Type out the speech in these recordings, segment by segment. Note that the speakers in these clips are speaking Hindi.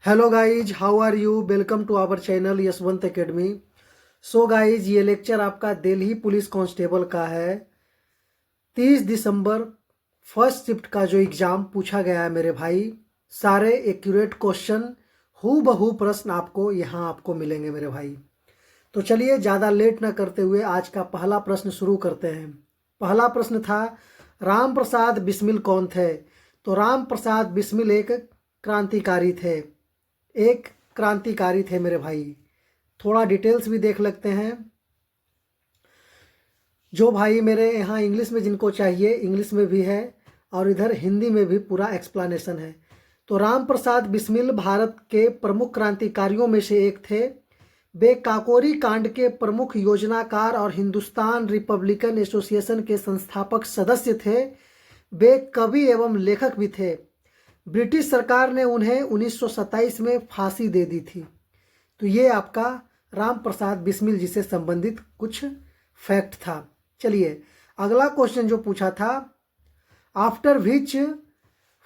Hello guys, how are you? Welcome to our channel Yashwant academy. So guys, ये लेक्चर आपका दिल्ली पुलिस कांस्टेबल का है। 30 दिसंबर फर्स्ट शिफ्ट का जो एग्ज़ाम पूछा गया है मेरे भाई, सारे एक्यूरेट क्वेश्चन, हू बहू प्रश्न आपको यहाँ आपको मिलेंगे मेरे भाई। तो चलिए ज़्यादा लेट ना करते हुए आज का पहला प्रश्न शुरू करते हैं। पहला प्रश्न था, राम प्रसाद बिस्मिल कौन थे? तो राम प्रसाद बिस्मिल एक क्रांतिकारी थे, एक क्रांतिकारी थे मेरे भाई। थोड़ा डिटेल्स भी देख लेते हैं। जो भाई मेरे यहाँ इंग्लिश में जिनको चाहिए, इंग्लिश में भी है और इधर हिंदी में भी पूरा एक्सप्लेनेशन है। तो राम प्रसाद बिस्मिल भारत के प्रमुख क्रांतिकारियों में से एक थे। वे काकोरी कांड के प्रमुख योजनाकार और हिंदुस्तान रिपब्लिकन एसोसिएशन के संस्थापक सदस्य थे। वे कवि एवं लेखक भी थे। ब्रिटिश सरकार ने उन्हें 1927 में फांसी दे दी थी। तो ये आपका राम प्रसाद बिस्मिल जी से संबंधित कुछ फैक्ट था। चलिए अगला क्वेश्चन जो पूछा था, after which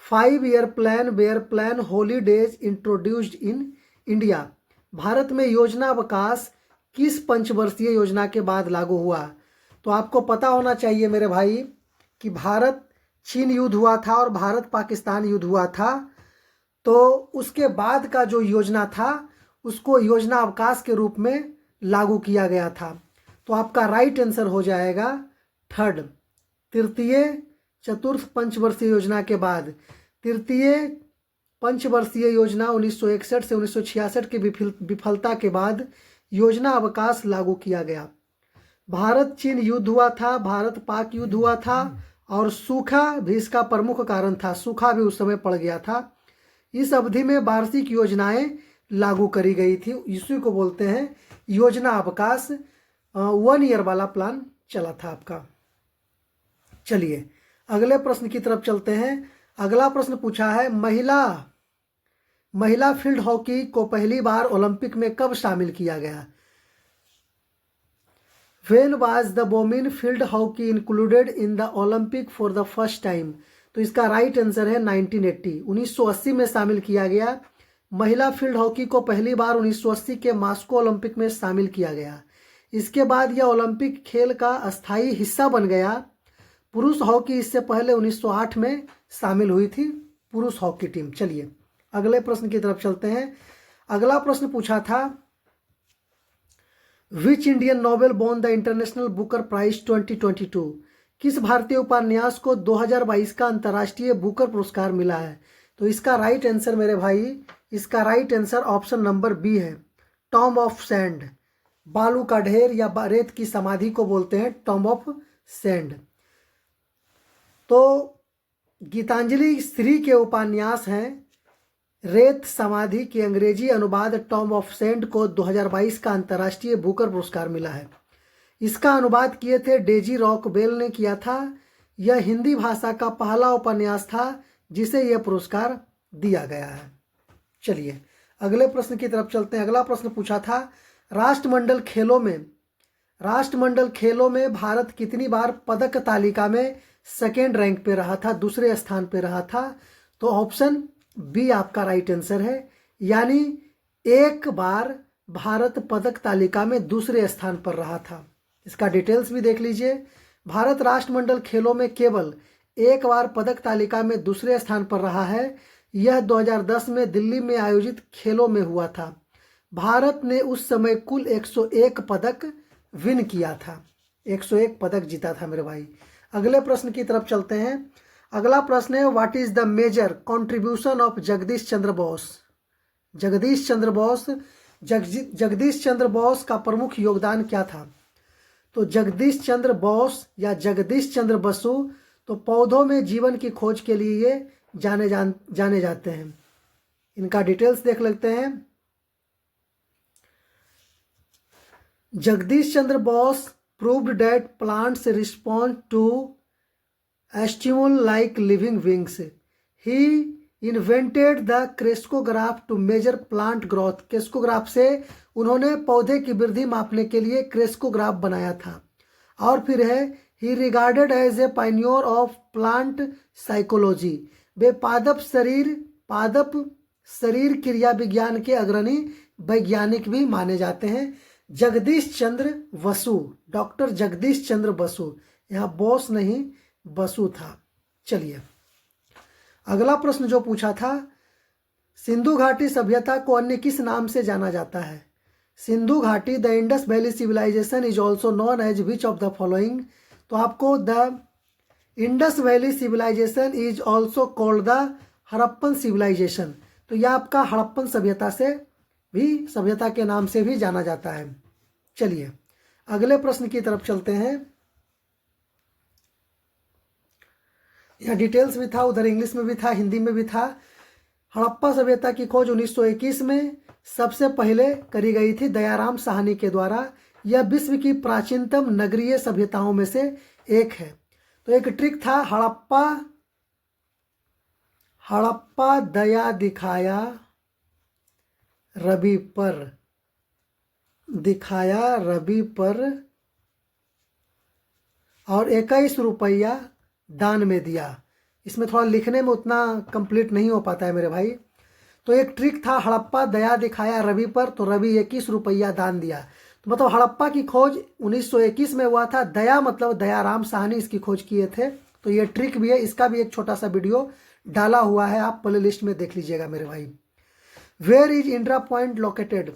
5 year plan were plan holidays introduced in India? Bharat में योजना अवकाश किस पंचवर्षीय योजना के बाद लागू हुआ? तो आपको पता होना चाहिए मेरे भाई कि भारत चीन युद्ध हुआ था और भारत पाकिस्तान युद्ध हुआ था। तो उसके बाद का जो योजना था उसको योजना अवकाश के रूप में लागू किया गया था। तो आपका राइट आंसर हो जाएगा थर्ड, तृतीय चतुर्थ पंचवर्षीय योजना के बाद तृतीय पंचवर्षीय योजना 1961 से 1966 की विफलता के बाद योजना अवकाश लागू किया गया। भारत चीन युद्ध हुआ था, भारत पाक युद्ध हुआ था और सूखा भी इसका प्रमुख कारण था। सूखा भी उस समय पड़ गया था। इस अवधि में वार्षिक योजनाएं लागू करी गई थी। इसी को बोलते हैं योजना अवकाश। 1 ईयर वाला प्लान चला था आपका। चलिए अगले प्रश्न की तरफ चलते हैं। अगला प्रश्न पूछा है, महिला फील्ड हॉकी को पहली बार ओलंपिक में कब शामिल किया गया? When was the women field hockey included in the Olympic for the first time? तो इसका राइट आंसर है 1980। 1980 में शामिल किया गया। महिला फील्ड हॉकी को पहली बार 1980 के मॉस्को ओलंपिक में शामिल किया गया। इसके बाद यह ओलंपिक खेल का अस्थायी हिस्सा बन गया। पुरुष हॉकी इससे पहले 1908 में शामिल हुई थी, पुरुष हॉकी टीम। चलिए अगले प्रश्न की तरफ चलते हैं। अगला प्रश्न पूछा था, which Indian novel won the international Booker prize 2022? किस भारतीय उपन्यास को 2022 का अंतर्राष्ट्रीय बुकर पुरस्कार मिला है? तो इसका राइट आंसर मेरे भाई, इसका right answer option number B है, टॉम्ब ऑफ सैंड। बालू का ढेर या रेत की समाधि को बोलते हैं टॉम्ब ऑफ सैंड। तो गीतांजलि श्री के उपन्यास हैं रेत समाधि की अंग्रेजी अनुवाद टॉम्ब ऑफ सैंड को 2022 का अंतर्राष्ट्रीय बुकर पुरस्कार मिला है। इसका अनुवाद किए थे डेजी रॉकवेल ने किया था। यह हिंदी भाषा का पहला उपन्यास था जिसे यह पुरस्कार दिया गया है। चलिए अगले प्रश्न की तरफ चलते हैं। अगला प्रश्न पूछा था, राष्ट्रमंडल खेलों में भारत कितनी बार पदक तालिका में सेकेंड रैंक पे रहा था, दूसरे स्थान पे रहा था? तो ऑप्शन बी आपका राइट आंसर है, यानी एक बार भारत पदक तालिका में दूसरे स्थान पर रहा था। इसका डिटेल्स भी देख लीजिए। भारत राष्ट्रमंडल खेलों में केवल एक बार पदक तालिका में दूसरे स्थान पर रहा है। यह 2010 में दिल्ली में आयोजित खेलों में हुआ था। भारत ने उस समय कुल 101 पदक विन किया था, 101 पदक जीता था मेरे भाई। अगले प्रश्न की तरफ चलते हैं। अगला प्रश्न है, what is the major contribution of Jagdish Chandra Bose? Jagdish Chandra Bose का प्रमुख योगदान क्या था? तो जगदीश चंद्र बोस या जगदीश चंद्र बसु तो पौधों में जीवन की खोज के लिए ये जाने जाते हैं। इनका डिटेल्स देख लेते हैं। Jagdish Chandra Bose proved that plants respond to stimuli like living beings. He invented the crescograph to measure plant growth. Crescograph से उन्होंने पौधे की वृद्धि मापने के लिए क्रेस्कोग्राफ बनाया था। और फिर है, he regarded as a pioneer of plant psychology. वे पादप शरीर क्रिया विज्ञान के अग्रणी वैज्ञानिक भी माने जाते हैं। जगदीश चंद्र बसु, डॉक्टर जगदीश चंद्र बसु, यहाँ बोस नहीं बसु था। चलिए अगला प्रश्न जो पूछा था, सिंधु घाटी सभ्यता को अन्य किस नाम से जाना जाता है? सिंधु घाटी, the Indus valley civilisation is also known as which of the following? तो आपको the Indus valley civilisation is also called the Harappan civilisation, तो यह आपका हड़प्पन सभ्यता से भी, सभ्यता के नाम से भी जाना जाता है। चलिए अगले प्रश्न की तरफ चलते हैं। यहाँ डिटेल्स भी था, उधर इंग्लिश में भी था, हिंदी में भी था। हड़प्पा सभ्यता की खोज 1921 में सबसे पहले करी गई थी दयाराम साहनी के द्वारा। यह विश्व की प्राचीनतम नगरीय सभ्यताओं में से एक है। तो एक ट्रिक था, हड़प्पा दया दिखाया रवि पर और 21 रुपया दान में दिया। इसमें थोड़ा लिखने में उतना कंप्लीट नहीं हो पाता है मेरे भाई। तो एक ट्रिक था, हड़प्पा दया दिखाया रवि पर, तो रवि 21 रुपया दान दिया। तो मतलब हड़प्पा की खोज 1921 में हुआ था। दया मतलब दयाराम साहनी इसकी खोज किए थे। तो ये ट्रिक भी है, इसका भी एक छोटा सा वीडियो डाला हुआ है, आप प्ले लिस्ट में देख लीजिएगा मेरे भाई। Where is Indira point located?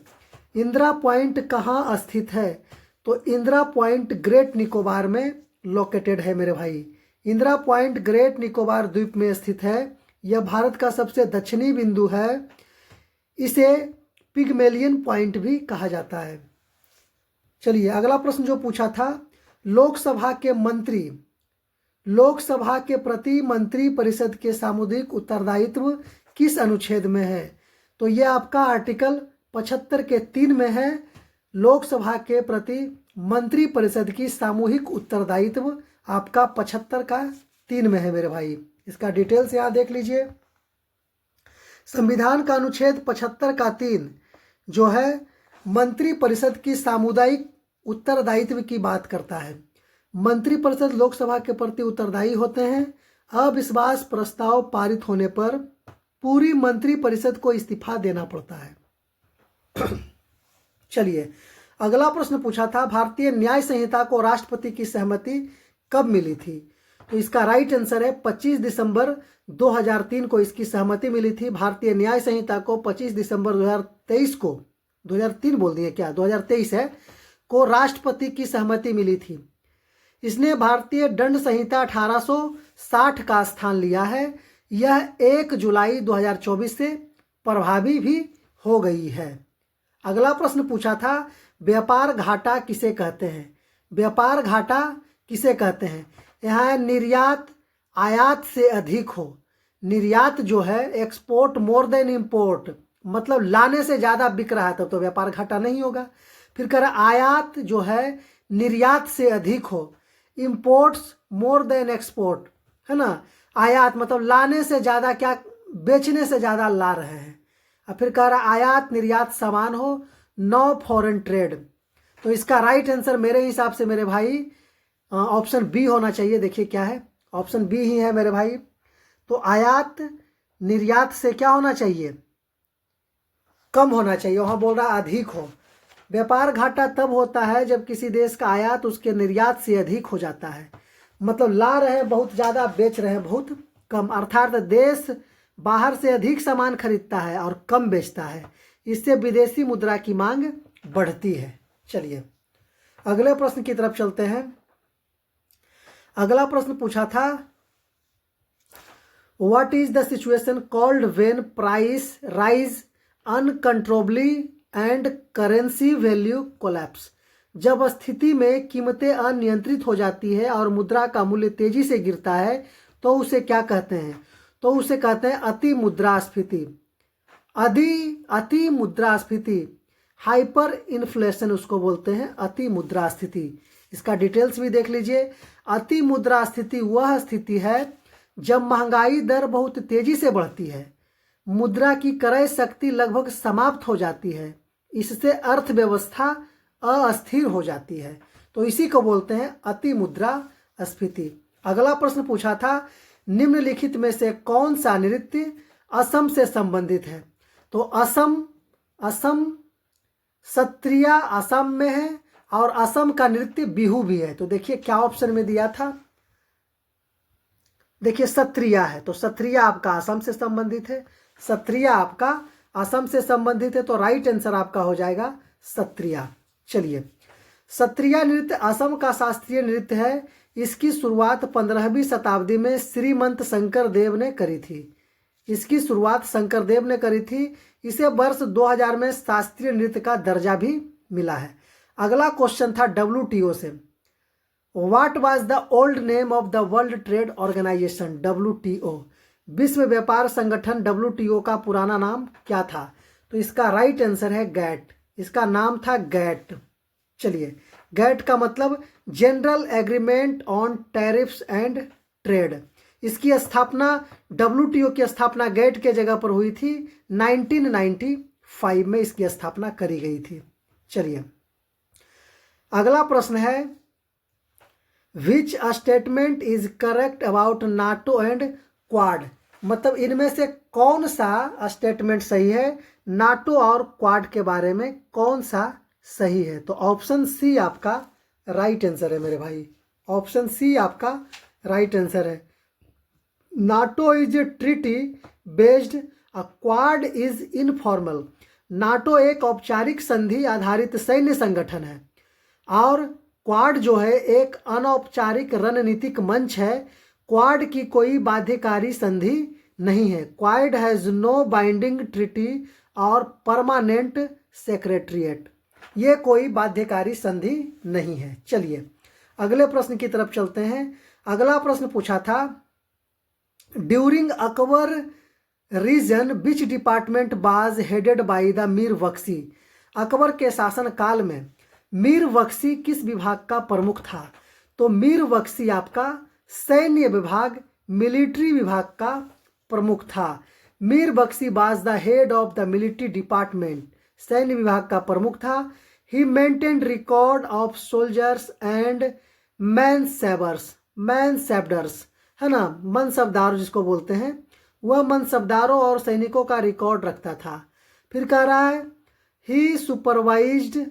Indira point कहाँ स्थित है? तो इंदिरा पॉइंट ग्रेट निकोबार में लोकेटेड है मेरे भाई। इंदिरा पॉइंट ग्रेट निकोबार द्वीप में स्थित है। यह भारत का सबसे दक्षिणी बिंदु है। इसे पिगमेलियन पॉइंट भी कहा जाता है। चलिए अगला प्रश्न जो पूछा था, लोकसभा के प्रति मंत्री परिषद के सामुदायिक उत्तरदायित्व किस अनुच्छेद में है? तो यह आपका आर्टिकल 75 के 3 में है। लोकसभा के प्रति मंत्री परिषद की सामूहिक उत्तरदायित्व आपका 75 का 3 में है मेरे भाई। इसका डिटेल्स यहाँ देख लीजिए। संविधान का अनुच्छेद 75 का 3 जो है मंत्री परिषद की सामुदायिक उत्तरदायित्व की बात करता है। मंत्री परिषद लोकसभा के प्रति उत्तरदायी होते हैं। अविश्वास प्रस्ताव पारित होने पर पूरी मंत्री परिषद को इस्तीफा देना पड़ता है। चलिए अगला प्रश्न पूछा था, भारतीय न्याय संहिता को राष्ट्रपति की सहमति कब मिली थी? तो इसका राइट आंसर है 25 दिसंबर 2003 को इसकी सहमति मिली थी। भारतीय न्याय संहिता को 25 दिसंबर 2023 को, 2003 बोल दिए क्या, 2023 है, को राष्ट्रपति की सहमति मिली थी। इसने भारतीय दंड संहिता 1860 का स्थान लिया है। यह 1 जुलाई 2024 से प्रभावी भी हो गई है। अगला प्रश्न पूछा था, व्यापार घाटा किसे कहते हैं? व्यापार घाटा किसे कहते हैं? यहाँ निर्यात आयात से अधिक हो। निर्यात जो है एक्सपोर्ट मोर देन इंपोर्ट, मतलब लाने से ज़्यादा बिक रहा है तब तो व्यापार घाटा नहीं होगा। फिर कह रहा आयात जो है निर्यात से अधिक हो। इंपोर्ट्स मोर देन एक्सपोर्ट, है ना। आयात मतलब लाने से ज़्यादा, क्या बेचने से ज़्यादा ला रहे हैं। और फिर कह रहा आयात निर्यात समान हो, नो फॉरेन ट्रेड। तो इसका राइट आंसर मेरे हिसाब से मेरे भाई ऑप्शन बी होना चाहिए। देखिए क्या है, ऑप्शन बी ही है मेरे भाई। तो आयात निर्यात से क्या होना चाहिए, कम होना चाहिए। वहाँ बोल रहा अधिक हो। व्यापार घाटा तब होता है जब किसी देश का आयात उसके निर्यात से अधिक हो जाता है। मतलब ला रहे हैं बहुत ज़्यादा, बेच रहे हैं बहुत कम, अर्थात देश बाहर से अधिक सामान खरीदता है और कम बेचता है। इससे विदेशी मुद्रा की मांग बढ़ती है। चलिए अगले प्रश्न की तरफ चलते हैं। अगला प्रश्न पूछा था, what is the situation called when price rise uncontrollably and currency value collapse? जब स्थिति में कीमतें अनियंत्रित हो जाती है और मुद्रा का मूल्य तेजी से गिरता है तो उसे क्या कहते हैं? तो उसे कहते हैं अति मुद्रास्फीति। अति मुद्रास्फीति, हाइपर इन्फ्लेशन उसको बोलते हैं, अति मुद्रास्फीति। इसका डिटेल्स भी देख लीजिए। अति मुद्रास्फीति वह स्थिति है जब महंगाई दर बहुत तेजी से बढ़ती है, मुद्रा की क्रय शक्ति लगभग समाप्त हो जाती है, इससे अर्थव्यवस्था अस्थिर हो जाती है। तो इसी को बोलते हैं अति मुद्रास्फीति। अगला प्रश्न पूछा था, निम्नलिखित में से कौन सा नृत्य असम से संबंधित है? तो असम सत्रिया असम में है और असम का नृत्य बिहू भी है। तो देखिए क्या ऑप्शन में दिया था, देखिए सत्रिया है, तो सत्रिया आपका असम से संबंधित है, सत्रिया आपका असम से संबंधित है, तो राइट आंसर आपका हो जाएगा सत्रिया। चलिए, सत्रिया नृत्य असम का शास्त्रीय नृत्य है। इसकी शुरुआत 15वीं शताब्दी में श्रीमंत शंकर देव ने करी थी। इसकी शुरुआत शंकर देव ने करी थी। इसे वर्ष 2000 में शास्त्रीय नृत्य का दर्जा भी मिला है। अगला क्वेश्चन था WTO से, what was the old name of the world trade organisation WTO, विश्व व्यापार संगठन WTO का पुराना नाम क्या था? तो इसका राइट आंसर है गैट, इसका नाम था गैट। चलिए, गैट का मतलब general agreement on tariffs and trade. इसकी स्थापना WTO की स्थापना गैट के जगह पर हुई थी। 1995 में इसकी स्थापना करी गई थी। चलिए, अगला प्रश्न है, which statement is correct about NATO and quad, मतलब इनमें से कौन सा स्टेटमेंट सही है, नाटो और क्वाड के बारे में कौन सा सही है? तो ऑप्शन सी आपका राइट आंसर है मेरे भाई, ऑप्शन सी आपका राइट आंसर है। NATO is a treaty based, quad is informal. NATO एक औपचारिक संधि आधारित सैन्य संगठन है और क्वाड जो है एक अनौपचारिक रणनीतिक मंच है। क्वाड की कोई बाध्यकारी संधि नहीं है। Quad has no binding treaty और परमानेंट सेक्रेटरीट, ये कोई बाध्यकारी संधि नहीं है। चलिए, अगले प्रश्न की तरफ चलते हैं। अगला प्रश्न पूछा था, during Akbar region which department was headed by the Mir Bakhshi, Akbar के शासन काल में मीर बख्शी किस विभाग का प्रमुख था? तो मीर बख्शी आपका सैन्य विभाग, मिलिट्री विभाग का प्रमुख था। Mir Bakshi was the head of the military department, सैन्य विभाग का प्रमुख था। He maintained record of soldiers and mansabdars, है ना, मनसबदार जिसको बोलते हैं, वह मनसबदारों और सैनिकों का रिकॉर्ड रखता था। फिर कह रहा है, he supervised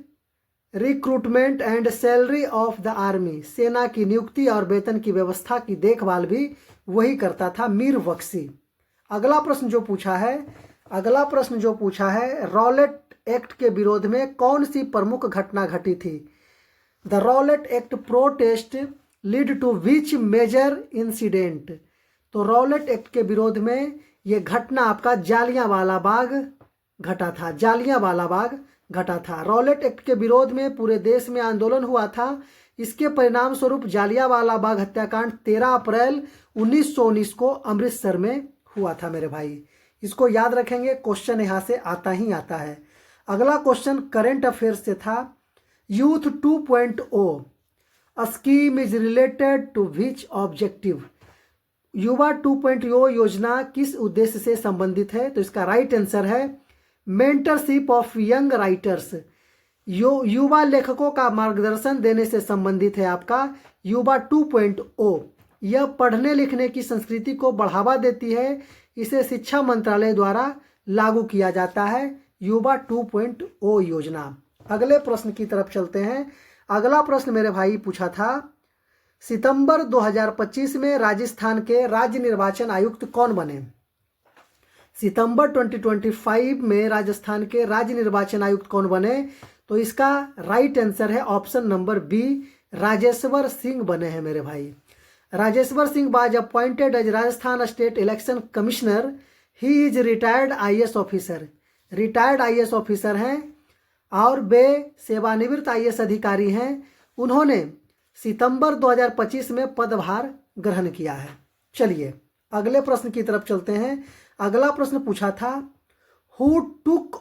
recruitment and salary of the army, सेना की नियुक्ति और वेतन की व्यवस्था की देखभाल भी वही करता था, मीर बख्शी। अगला प्रश्न जो पूछा है, रॉलेट एक्ट के विरोध में कौन सी प्रमुख घटना घटी थी? The Rowlatt Act protest lead to which major incident, तो रॉलेट एक्ट के विरोध में ये घटना आपका जालियांवाला बाग घटा था। रॉलेट एक्ट के विरोध में पूरे देश में आंदोलन हुआ था। इसके परिणाम स्वरूप जालियांवाला बाग हत्याकांड 13 अप्रैल 1919 को अमृतसर में हुआ था मेरे भाई। इसको याद रखेंगे, क्वेश्चन यहाँ से आता ही आता है। अगला क्वेश्चन करंट अफेयर्स से था, youth 2.0 scheme is related to which objective, युवा 2.0 योजना किस उद्देश्य से संबंधित है? तो इसका राइट आंसर है मेंटरशिप ऑफ यंग राइटर्स, युवा लेखकों का मार्गदर्शन देने से संबंधित है आपका युवा 2.0। यह पढ़ने लिखने की संस्कृति को बढ़ावा देती है। इसे शिक्षा मंत्रालय द्वारा लागू किया जाता है, युवा 2.0 योजना। अगले प्रश्न की तरफ चलते हैं। अगला प्रश्न मेरे भाई पूछा था, सितंबर 2025 में राजस्थान के राज्य निर्वाचन आयुक्त कौन बने? सितंबर 2025 में राजस्थान के राज्य निर्वाचन आयुक्त कौन बने? तो इसका राइट आंसर है option number B, Rajeshwar Singh बने हैं मेरे भाई। Rajeshwar Singh was appointed as Rajasthan state election commissioner. He is retired IAS officer, retired IAS officer हैं और वे सेवानिवृत्त IAS अधिकारी हैं। उन्होंने सितंबर 2025 में पदभार ग्रहण किया है। चलिए, अगले प्रश्न की तरफ चलते हैं। अगला प्रश्न पूछा था, who took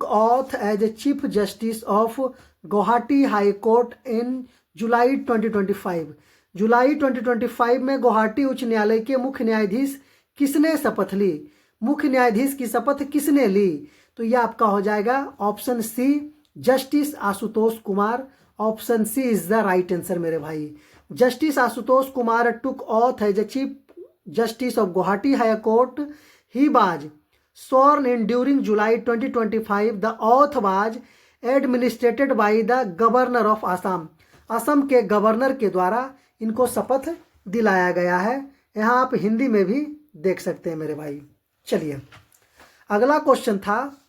oath as a chief justice of Guwahati high court in July 2025, जुलाई 2025 में गुवाहाटी उच्च न्यायालय के मुख्य न्यायाधीश किसने शपथ ली? मुख्य न्यायाधीश की शपथ किसने ली? तो यह आपका हो जाएगा option C, justice Ashutosh Kumar. Option C is the right answer मेरे भाई। Justice Ashutosh Kumar took oath as a chief justice of Guwahati high court. He was sworn in during July 2025. The oath was administered by the governor of Assam. Assam के गवर्नर के द्वारा इनको शपथ दिलाया गया है। यहाँ आप हिंदी में भी देख सकते हैं मेरे भाई। चलिए अगला क्वेश्चन था,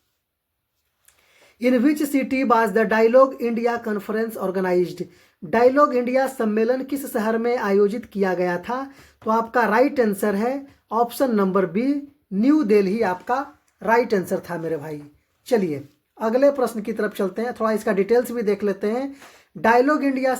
in which city was the dialogue India conference organised. Dialogue India सम्मेलन किस शहर में आयोजित किया गया था? तो आपका राइट आंसर है option number B, New Delhi आपका राइट आंसर था मेरे भाई। चलिए अगले प्रश्न की तरफ चलते हैं, थोड़ा इसका डिटेल्स भी देख लेते हैं। डायलॉग इंडिया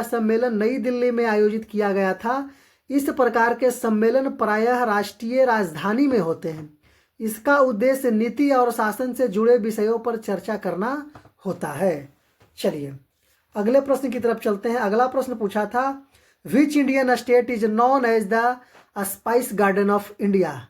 सम्मेलन नई दिल्ली में आयोजित किया गया था। इस प्रकार के सम्मेलन प्रायः राष्ट्रीय राजधानी में होते हैं। इसका उद्देश्य नीति और शासन से जुड़े विषयों पर चर्चा करना होता है। चलिए अगले प्रश्न की तरफ चलते हैं। अगला प्रश्न पूछा था, which Indian state is known as the spice garden of India.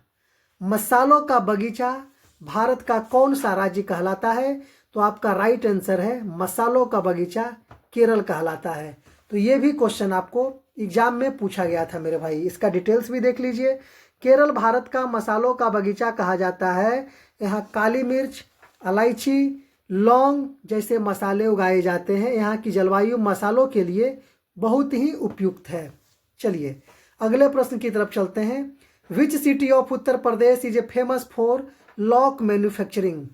मसालों का बगीचा भारत का कौन सा राज्य कहलाता है? तो आपका राइट आंसर है मसालों का बगीचा केरल कहलाता है। तो ये भी क्वेश्चन आपको एग्जाम में पूछा गया था मेरे भाई, इसका डिटेल्स भी देख लीजिए। केरल भारत का मसालों का बगीचा कहा जाता है। यहाँ काली मिर्च, इलायची, लौंग जैसे मसाले उगाए जाते हैं। यहाँ की जलवायु मसालों के लिए बहुत ही उपयुक्त है। चलिए अगले प्रश्न की तरफ चलते हैं। Which city of Uttar Pradesh is a famous for lock manufacturing.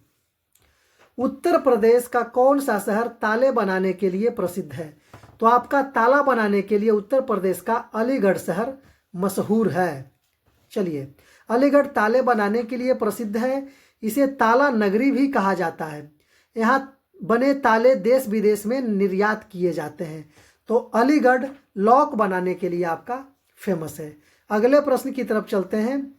Uttar Pradesh का कौन सा शहर ताले बनाने के लिए प्रसिद्ध है? तो आपका ताला बनाने के लिए उत्तर प्रदेश का अलीगढ़ शहर मशहूर है। चलिए अलीगढ़ ताले बनाने के लिए प्रसिद्ध है। इसे ताला नगरी भी कहा जाता है। यहाँ बने ताले देश विदेश में निर्यात किए जाते हैं। तो अलीगढ़ लॉक बनाने के लिए आपका फेमस है। अगले प्रश्न की तरफ चलते हैं।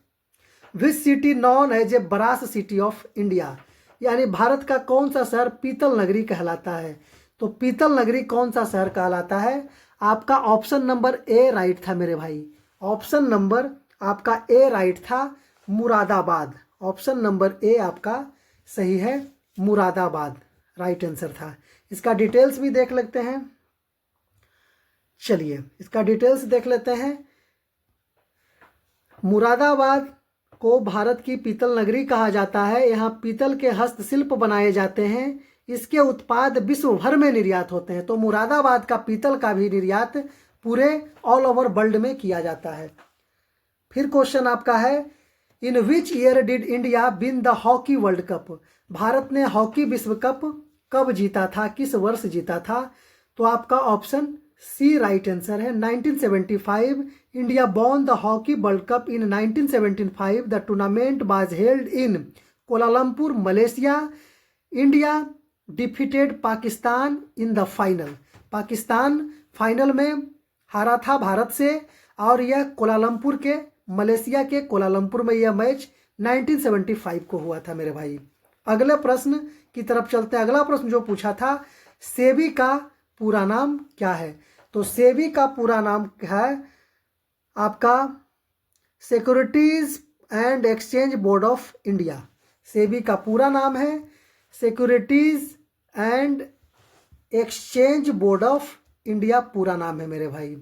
Which city known as a brass city of India. यानी भारत का कौन सा शहर पीतल नगरी कहलाता है? तो पीतल नगरी कौन सा शहर कहलाता है? आपका ऑप्शन नंबर ए राइट था मेरे भाई। ऑप्शन नंबर आपका ए राइट था, मुरादाबाद। ऑप्शन नंबर ए आपका सही है, मुरादाबाद राइट आंसर था। इसका डिटेल्स भी देख लेते हैं। चलिए इसका डिटेल्स देख लेते हैं। मुरादाबाद को भारत की पीतल नगरी कहा जाता है। यहाँ पीतल के हस्तशिल्प बनाए जाते हैं। इसके उत्पाद विश्व भर में निर्यात होते हैं। तो मुरादाबाद का पीतल का भी निर्यात पूरे ऑल ओवर वर्ल्ड में किया जाता है। फिर क्वेश्चन आपका है, in which year did India win the hockey world cup. भारत ने हॉकी विश्व कप कब जीता था, किस वर्ष जीता था? तो आपका ऑप्शन सी राइट आंसर है, 1975। India won the hockey world cup in 1975। The tournament was held in Kuala Lumpur, Malaysia. India defeated Pakistan in the final. Pakistan final में हारा था भारत से, और यह कोलालमपुर के मलेशिया के कोलालमपुर में यह मैच 1975 को हुआ था मेरे भाई। अगले प्रश्न की तरफ चलते हैं। अगला प्रश्न जो पूछा था, सेबी का पूरा नाम क्या है? तो सेबी का पूरा नाम है आपका securities and exchange board of India. SEBI का पूरा नाम है securities and exchange board of India, पूरा नाम है मेरे भाई।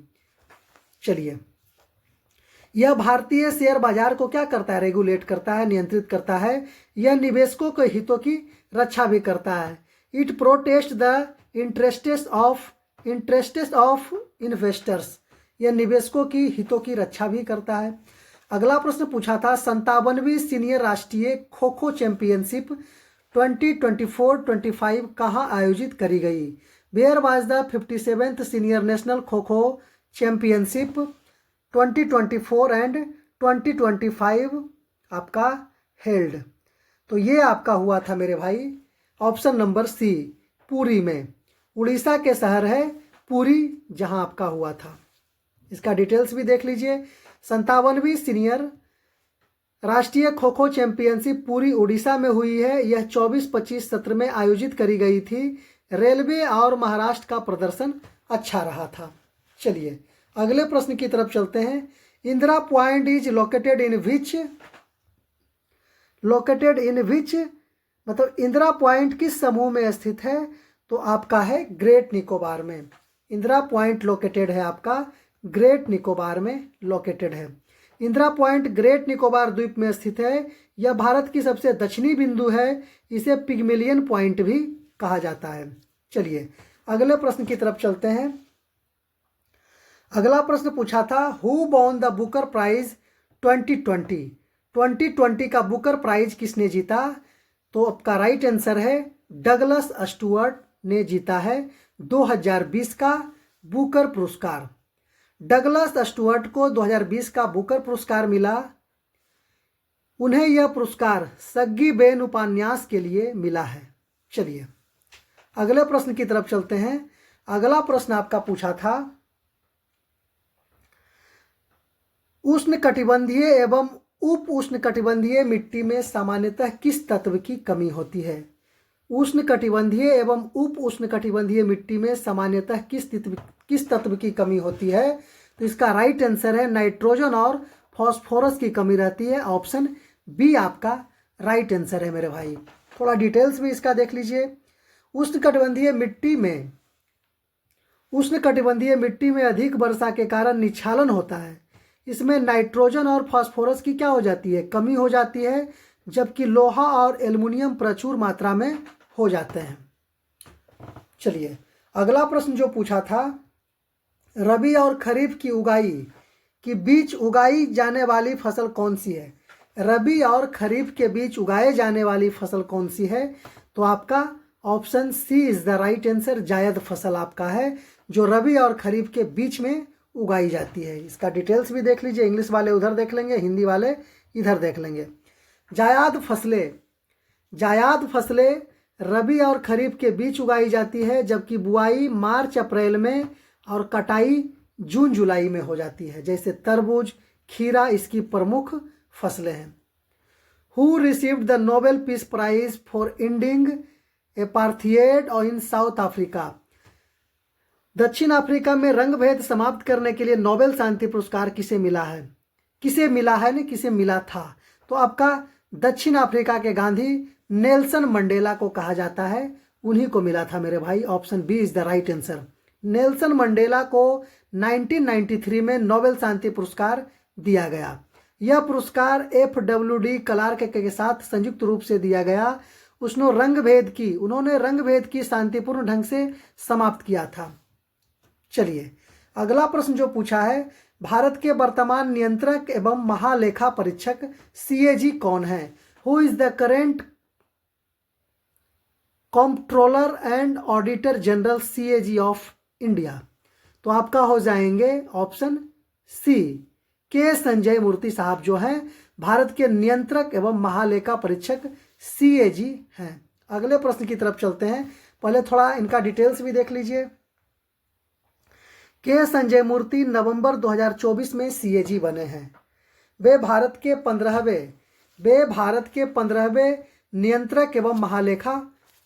चलिए यह भारतीय शेयर बाजार को क्या करता है? रेगुलेट करता है, नियंत्रित करता है। यह निवेशकों के हितों की रक्षा भी करता है। It protect the interests of investors. यह निवेशकों की हितों की रक्षा भी करता है। अगला प्रश्न पूछा था, 57वीं सीनियर राष्ट्रीय खो खो चैंपियनशिप 2024-25 कहाँ आयोजित करी गई? Where was the 57th senior national kho kho championship 2024 and 2025 आपका हेल्ड? तो ये आपका हुआ था मेरे भाई ऑप्शन नंबर सी, पुरी में। उड़ीसा के शहर है पुरी, जहां आपका हुआ था। इसका डिटेल्स भी देख लीजिए। 57वीं सीनियर राष्ट्रीय खो खो चैंपियनशिप पूरी उड़ीसा में हुई है। यह 24-25 सत्र में आयोजित करी गई थी। रेलवे और महाराष्ट्र का प्रदर्शन अच्छा रहा था। चलिए अगले प्रश्न की तरफ चलते हैं। Indira point is located in which, मतलब इंदिरा पॉइंट किस समूह में स्थित है? तो आपका है ग्रेट निकोबार में। इंदिरा पॉइंट लोकेटेड है आपका ग्रेट निकोबार में लोकेटेड है। इंदिरा पॉइंट ग्रेट निकोबार द्वीप में स्थित है। यह भारत की सबसे दक्षिणी बिंदु है। इसे पिग्मेलियन पॉइंट भी कहा जाता है। चलिए अगले प्रश्न की तरफ चलते हैं। अगला प्रश्न पूछा था, who won the Booker prize 2020? 2020 का बुकर प्राइज किसने जीता? तो आपका राइट आंसर है डगलस स्टुअर्ट ने जीता है 2020 का बुकर पुरस्कार। डगलस स्टुअर्ट को 2020 का बुकर पुरस्कार मिला। उन्हें यह पुरस्कार सग्गी बेन उपन्यास के लिए मिला है। चलिए अगले प्रश्न की तरफ चलते हैं। अगला प्रश्न आपका पूछा था, उष्णकटिबंधीय एवं उप उष्णकटिबंधीय मिट्टी में सामान्यतः किस तत्व की कमी होती है? उष्णकटिबंधीय एवं उप उष्णकटिबंधीय मिट्टी में सामान्यतः किस तत्व की कमी होती है? तो इसका राइट आंसर है नाइट्रोजन और फास्फोरस की कमी रहती है। ऑप्शन बी आपका राइट आंसर है मेरे भाई। थोड़ा डिटेल्स में इसका देख लीजिए। उष्णकटिबंधीय मिट्टी में अधिक वर्षा के कारण निक्षालन होता है। इसमें नाइट्रोजन और फास्फोरस की क्या हो जाती है? कमी हो जाती है, जबकि लोहा और एल्युमिनियम प्रचुर मात्रा में हो जाते हैं। चलिए अगला प्रश्न जो पूछा था, रबी और खरीफ की उगाई के बीच उगाई जाने वाली फसल कौन सी है? रबी और खरीफ के बीच उगाए जाने वाली फसल कौन सी है? तो आपका option C is the right answer. जायद फसल आपका है जो रबी और खरीफ के बीच में उगाई जाती है। इसका डिटेल्स भी देख लीजिए। इंग्लिश वाले उधर देख लेंगे, हिंदी वाले इधर देख लेंगे। जायद फसलें रबी और खरीफ के बीच उगाई जाती है, जबकि बुआई मार्च अप्रैल में और कटाई जून जुलाई में हो जाती है। जैसे तरबूज, खीरा इसकी प्रमुख फसलें हैं। Who received the Nobel peace prize for ending apartheid और इन साउथ अफ्रीका? दक्षिण अफ्रीका में रंगभेद समाप्त करने के लिए नोबेल शांति पुरस्कार किसे मिला है? किसे मिला था? तो आपका दक्षिण अफ्रीका के गांधी नेल्सन मंडेला को कहा जाता है। उन्हीं को मिला था मेरे भाई। Option B is the right answer. Nelson Mandela को 1993 में नोबेल शांति पुरस्कार दिया गया। यह पुरस्कार FWD क्लार्क के साथ संयुक्त रूप से दिया गया। उन्होंने रंगभेद की शांतिपूर्ण ढंग से समाप्त किया था। चलिए अगला प्रश्न जो पूछा है, भारत के वर्तमान नियंत्रक एवं महालेखा परीक्षक CAG कौन है? Who is the current controller and auditor general CAG of India? तो आपका हो जाएंगे ऑप्शन सी, के संजय मूर्ति साहब जो हैं भारत के नियंत्रक एवं महालेखा परीक्षक CAG हैं। अगले प्रश्न की तरफ चलते हैं। पहले थोड़ा इनका डिटेल्स भी देख लीजिए। के संजय मूर्ति नवंबर 2024 में CAG बने हैं। वे भारत के 15वें नियंत्रक एवं महालेखा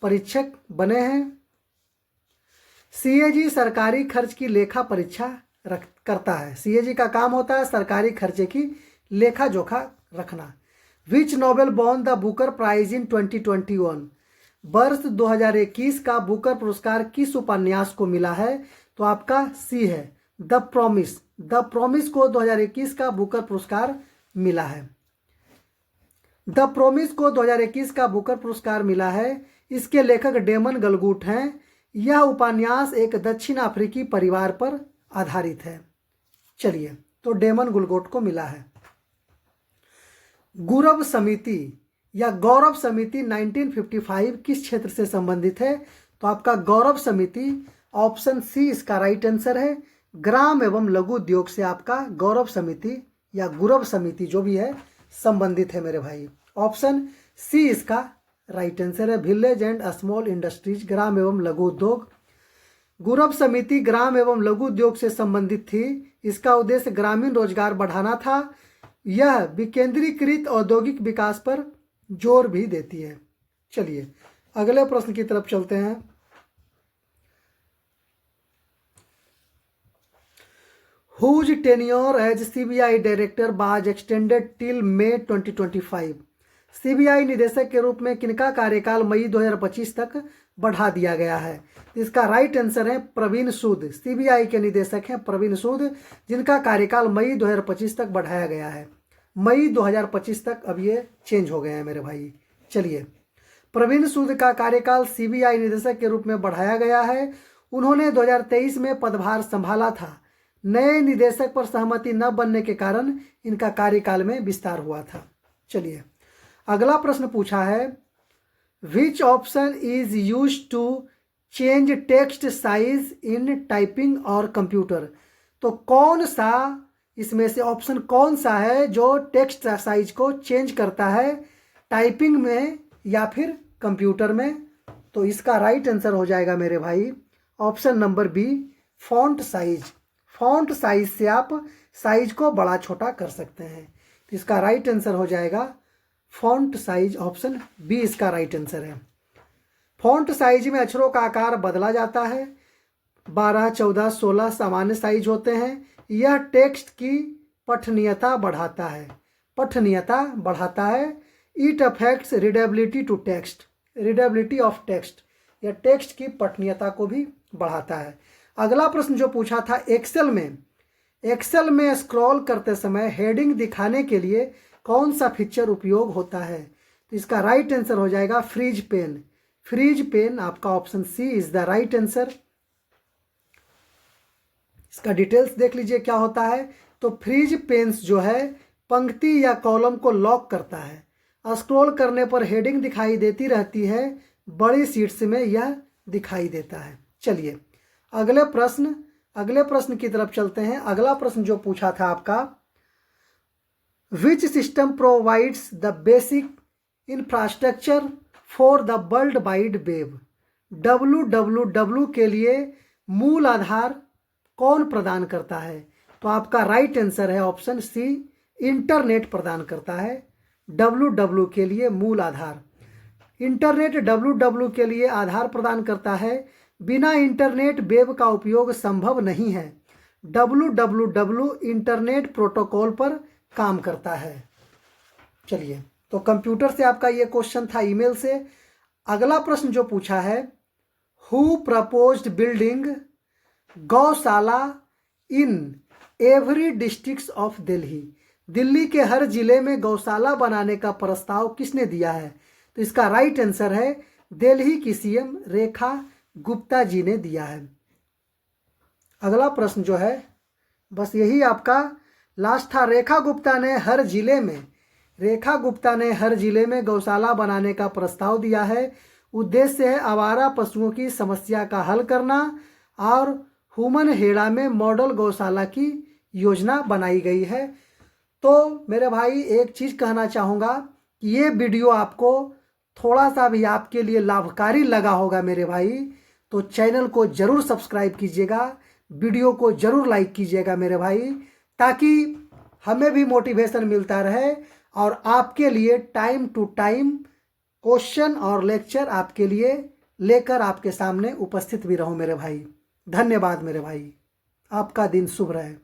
परीक्षक बने हैं। CAG सरकारी खर्च की लेखा परीक्षा करता है। CAG का काम होता है सरकारी खर्चे की लेखा जोखा रखना। Which novel won the Booker prize in 2021? वर्ष 2021 का बुकर पुरस्कार किस उपन्यास को मिला है? तो आपका सी है, द प्रॉमिस को 2021 का बुकर पुरस्कार मिला है। द प्रॉमिस को 2021 का बुकर पुरस्कार मिला है। इसके लेखक डेमन गलगुट हैं। यह उपन्यास एक दक्षिण अफ्रीकी परिवार पर आधारित है। चलिए तो डेमन गलगुट को मिला है। गौरव समिति 1955 किस क्षेत्र से संबंधित है? तो आपका गौरव समिति ऑप्शन सी इसका राइट आंसर है। ग्राम एवं लघु उद्योग से आपका गौरव समिति या गुरव समिति जो भी है संबंधित है मेरे भाई। ऑप्शन सी इसका राइट आंसर है। विलेज एंड स्मॉल इंडस्ट्रीज, ग्राम एवं लघु उद्योग। गुरव समिति ग्राम एवं लघु उद्योग से संबंधित थी। इसका उद्देश्य ग्रामीण रोजगार बढ़ाना था। यह विकेंद्रीकृत औद्योगिक विकास पर जोर भी देती है। चलिए अगले प्रश्न की तरफ चलते हैं। Whose tenure as CBI director was extended till May 2025? CBI निदेशक के रूप में किनका कार्यकाल मई 2025 तक बढ़ा दिया गया है। इसका राइट आंसर है प्रवीण सूद। सीबीआई के निदेशक हैं प्रवीण सूद, जिनका कार्यकाल मई 2025 तक बढ़ाया गया है। मई 2025 तक अब ये चेंज हो गए हैं मेरे भाई। चलिए, प्रवीण सूद का कार्यकाल सीबीआई निदेशक के रूप में बढ़ाया गया है। उन्होंने 2023 में पदभार संभाला था। नए निदेशक पर सहमति न बनने के कारण इनका कार्यकाल में विस्तार हुआ था। चलिए, अगला प्रश्न पूछा है, which option is use to change text size in typing और कंप्यूटर। तो कौन सा इसमें से ऑप्शन कौन सा है जो टेक्स्ट साइज को चेंज करता है टाइपिंग में या फिर कंप्यूटर में। तो इसका राइट आंसर हो जाएगा मेरे भाई option number B, font size. Font size से आप साइज को बड़ा छोटा कर सकते हैं। तो इसका राइट आंसर हो जाएगा फॉन्ट साइज, ऑप्शन बी इसका राइट आंसर है। फॉन्ट साइज में अक्षरों का आकार बदला जाता है। 12, 14, 16 सामान्य साइज होते हैं। यह टेक्स्ट की पठनीयता बढ़ाता है। पठनीयता बढ़ाता है। It affects readability to text, readability of text. यह टेक्स्ट की पठनीयता को भी बढ़ाता है। अगला प्रश्न जो पूछा था, एक्सेल में स्क्रॉल करते समय हेडिंग दिखाने के लिए कौन सा फीचर उपयोग होता है। तो इसका राइट आंसर हो जाएगा फ्रीज पेन। फ्रीज पेन आपका option C is the right answer. इसका डिटेल्स देख लीजिए क्या होता है। तो फ्रीज पेन्स जो है पंक्ति या कॉलम को लॉक करता है। स्क्रॉल करने पर हेडिंग दिखाई देती रहती है, बड़ी शीट्स में यह दिखाई देता है। चलिए, अगले प्रश्न की तरफ चलते हैं। अगला प्रश्न जो पूछा था आपका, which system provides the basic infrastructure for the world wide web. WWW के लिए मूल आधार कौन प्रदान करता है। तो आपका राइट आंसर है ऑप्शन सी, इंटरनेट प्रदान करता है। WWW के लिए मूल आधार, इंटरनेट WWW के लिए आधार प्रदान करता है। बिना इंटरनेट वेब का उपयोग संभव नहीं है। WWW इंटरनेट प्रोटोकॉल पर काम करता है। चलिए, तो कंप्यूटर से आपका ये क्वेश्चन था, ईमेल से। अगला प्रश्न जो पूछा है, हु प्रपोज्ड बिल्डिंग गौशाला in every district of Delhi. Delhi के हर जिले में गौशाला बनाने का प्रस्ताव किसने दिया है। तो इसका राइट आंसर है दिल्ली की सीएम रेखा गुप्ता जी ने दिया है। अगला प्रश्न जो है, बस यही आपका लास्ट था। रेखा गुप्ता ने हर जिले में गौशाला बनाने का प्रस्ताव दिया है। उद्देश्य है आवारा पशुओं की समस्या का हल करना और हुमन हेड़ा में मॉडल गौशाला की योजना बनाई गई है। तो मेरे भाई एक चीज़ कहना चाहूँगा कि ये वीडियो आपको थोड़ा सा भी आपके लिए लाभकारी लगा होगा मेरे भाई, तो चैनल को ज़रूर सब्सक्राइब कीजिएगा, वीडियो को ज़रूर लाइक कीजिएगा मेरे भाई, ताकि हमें भी मोटिवेशन मिलता रहे और आपके लिए टाइम टू टाइम क्वेश्चन और लेक्चर आपके लिए लेकर आपके सामने उपस्थित भी रहूं मेरे भाई। धन्यवाद मेरे भाई, आपका दिन शुभ रहे।